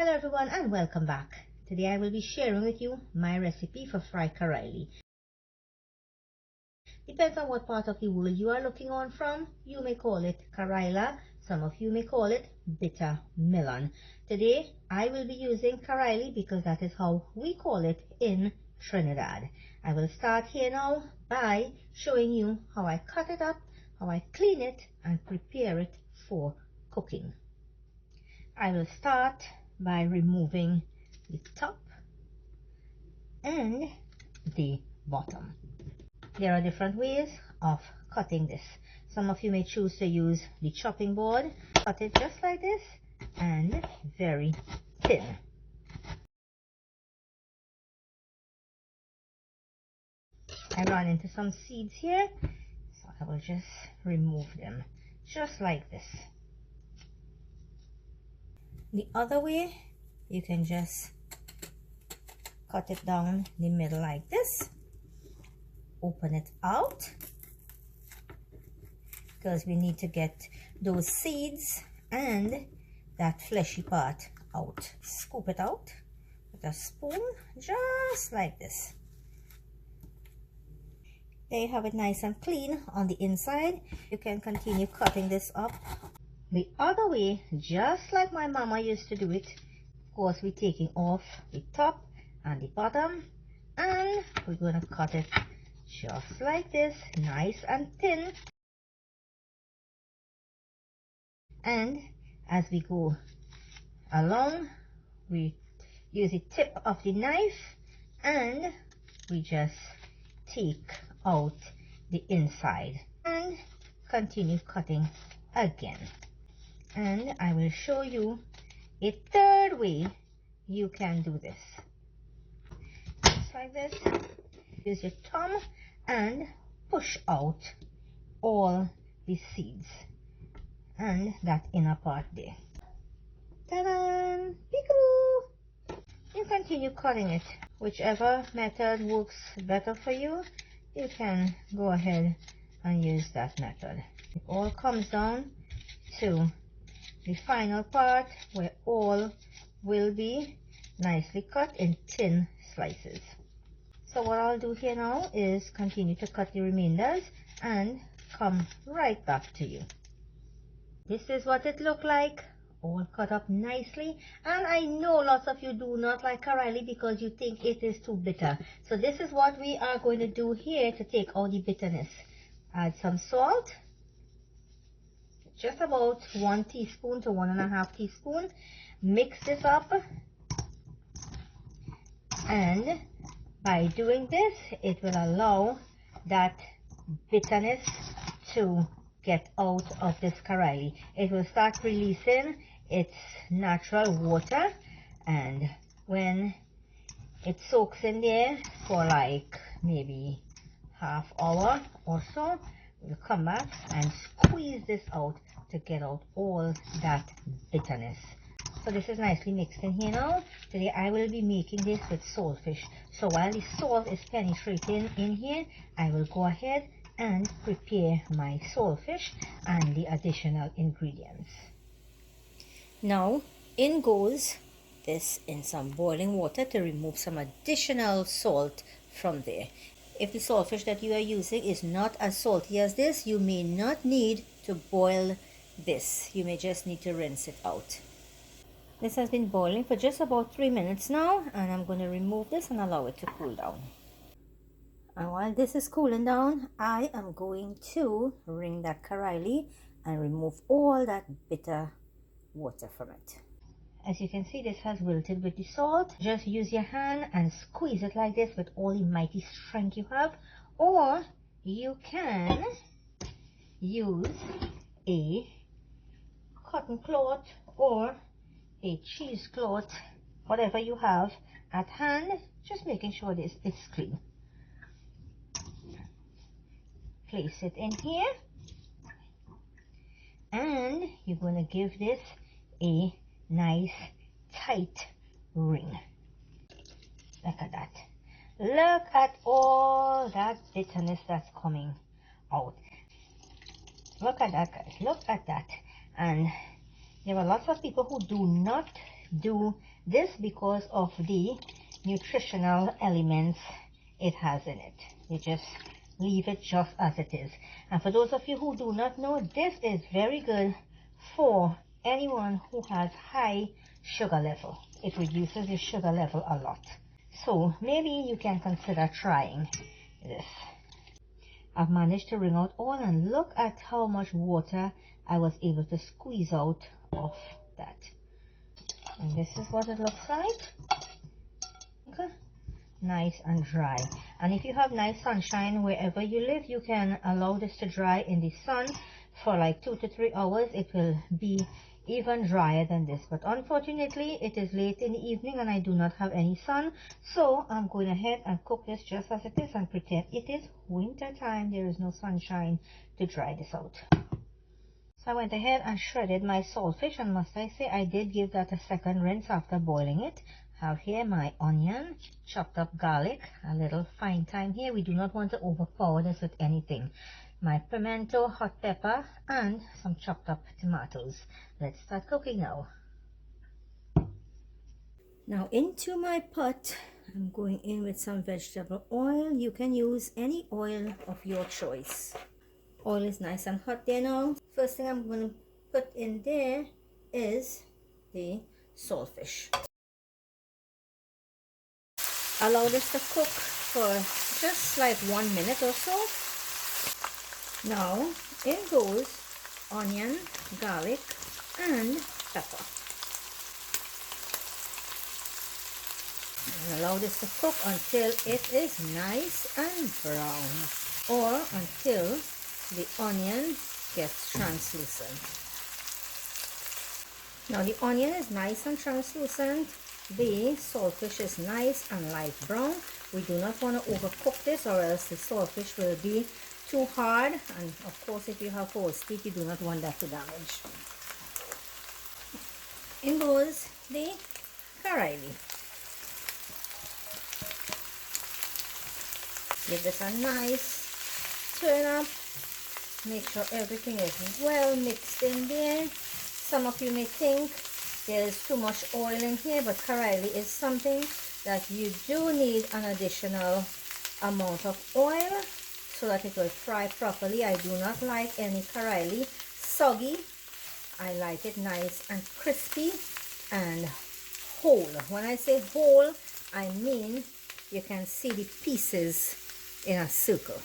Hello everyone and welcome back. Today I will be sharing with you my recipe for fried Karailee. Depends on what part of the world you are looking on from. You may call it Karela, some of you may call it bittermelon. Today I will be using Karailee because that is how we call it in Trinidad. I will start here now by showing you how I cut it up, how I clean it and prepare it for cooking. I will start by removing the top and the bottom. There are different ways of cutting this. Some of you may choose to use the chopping board. Cut it just like this and very thin. I ran into some seeds here, so I will just remove them just like this. The other way, you can just cut it down the middle like this. Open it out because we need to get those seeds and that fleshy part out. Scoop it out with a spoon just like this. There you have it, nice and clean on the inside. You can continue cutting this up the other way, just like my mama used to do it. Of course, we're taking off the top and the bottom, and we're going to cut it just like this, nice and thin. And as we go along, we use the tip of the knife and we just take out the inside and continue cutting again. And I will show you a third way you can do this. Just like this. Use your thumb and push out all the seeds and that inner part there. Ta-da! Peekaboo! You continue cutting it. Whichever method works better for you, you can go ahead and use that method. It all comes down to the final part where all will be nicely cut in thin slices. So what I'll do here now is continue to cut the remainders and come right back to you. This is what it looked like, all cut up nicely. And I know lots of you do not like Karailee because you think it is too bitter. So this is what we are going to do here to take out the bitterness. Add some salt. Just about 1 teaspoon to 1.5 teaspoons. Mix this up, and by doing this, it will allow that bitterness to get out of this Karailee. It will start releasing its natural water, and when it soaks in there for like maybe half hour or so, we'll come back and squeeze this out to get out all that bitterness. So this is nicely mixed in here now. Today I will be making this with saltfish. So while the salt is penetrating in here, I will go ahead and prepare my saltfish and the additional ingredients. Now in goes this in some boiling water to remove some additional salt from there. If the saltfish that you are using is not as salty as this, you may not need to boil this. You may just need to rinse it out. This has been boiling for just about 3 minutes now, and I'm going to remove this and allow it to cool down. And while this is cooling down, I am going to wring that Karailee and remove all that bitter water from it. As you can see, this has wilted with the salt. Just use your hand and squeeze it like this with all the mighty strength you have, or you can use a cotton cloth or a cheesecloth, whatever you have at hand, just making sure this is clean. Place it in here, and you're going to give this a nice tight ring. Look at that. Look at all that bitterness that's coming out. Look at that, guys. Look at that. And there are lots of people who do not do this because of the nutritional elements it has in it. You just leave it just as it is. And for those of you who do not know, this is very good for anyone who has high sugar level. It reduces your sugar level a lot. So maybe you can consider trying this. I've managed to wring out all, and look at how much water I was able to squeeze out of that. And this is what it looks like. Okay. Nice and dry. And if you have nice sunshine wherever you live, you can allow this to dry in the sun for like 2 to 3 hours. It will be even drier than this, but unfortunately it is late in the evening and I do not have any sun, so I'm going ahead and cook this just as it is and pretend it is winter time. There is no sunshine to dry this out. So I went ahead and shredded my saltfish, and must I say I did give that a second rinse after boiling it. I have here my onion, chopped up garlic, a little fine thyme here. We do not want to overpower this with anything. My pimento, hot pepper, and some chopped up tomatoes. Let's start cooking now. Now into my pot, I'm going in with some vegetable oil. You can use any oil of your choice. Oil is nice and hot there now. First thing I'm going to put in there is the saltfish. Allow this to cook for just like 1 minute or so. Now in goes onion, garlic, and pepper. And allow this to cook until it is nice and brown, or until the onion gets translucent. Now the onion is nice and translucent. The saltfish is nice and light brown. We do not want to overcook this, or else the saltfish will be too hard, and of course if you have false teeth, you do not want that to damage. In goes the Karailee. Give this a nice turn up. Make sure everything is well mixed in there. Some of you may think there's too much oil in here, but Karailee is something that you do need an additional amount of oil so that it will fry properly. I do not like any Karailee soggy. I like it nice and crispy and whole. When I say whole, I mean you can see the pieces in a circle.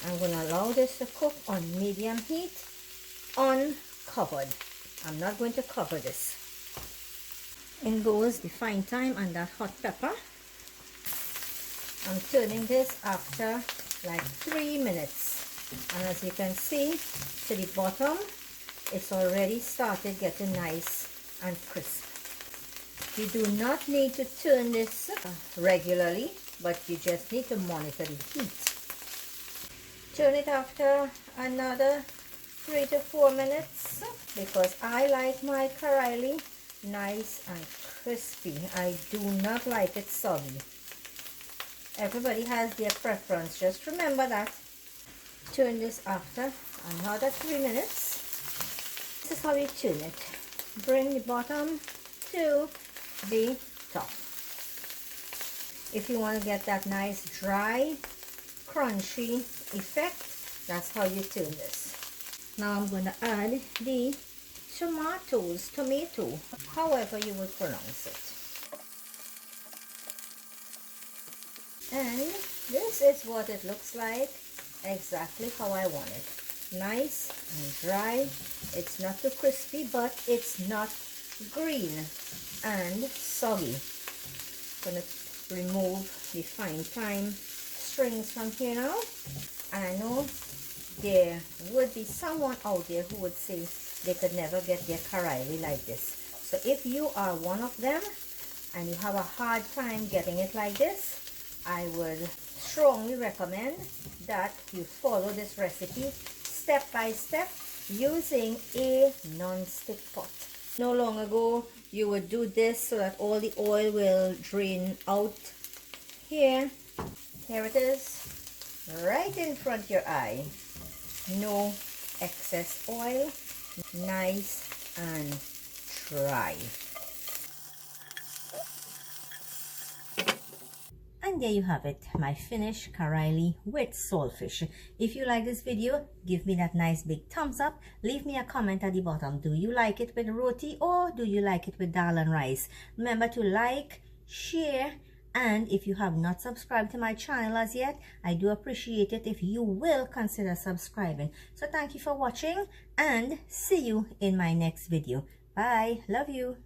I'm going to allow this to cook on medium heat, uncovered. I'm not going to cover this. In goes the fine thyme and that hot pepper. I'm turning this after like 3 minutes. And as you can see, to the bottom, it's already started getting nice and crisp. You do not need to turn this regularly, but you just need to monitor the heat. Turn it after another 3 to 4 minutes because I like my Karailee nice and crispy. I do not like it soggy. Everybody has their preference. Just remember that. Turn this after another 3 minutes. This is how you turn it. Bring the bottom to the top. If you want to get that nice dry, crunchy effect, that's how you turn this. Now I'm going to add the tomato, however you would pronounce it. And this is what it looks like, exactly how I want it. Nice and dry. It's not too crispy, but it's not green and soggy. I'm going to remove the fine thyme strings from here now. And I know there would be someone out there who would say they could never get their Karailee like this. So if you are one of them and you have a hard time getting it like this, I would strongly recommend that you follow this recipe step by step using a non-stick pot. No long ago you would do this so that all the oil will drain out. Here it is, right in front of your eye. No excess oil, nice and dry. And there you have it, my finished Karailee with saltfish. If you like this video, give me that nice big thumbs up. Leave me a comment at the bottom. Do you like it with roti or do you like it with dal and rice? Remember to like, share, and if you have not subscribed to my channel as yet, I do appreciate it if you will consider subscribing. So thank you for watching and see you in my next video. Bye. Love you.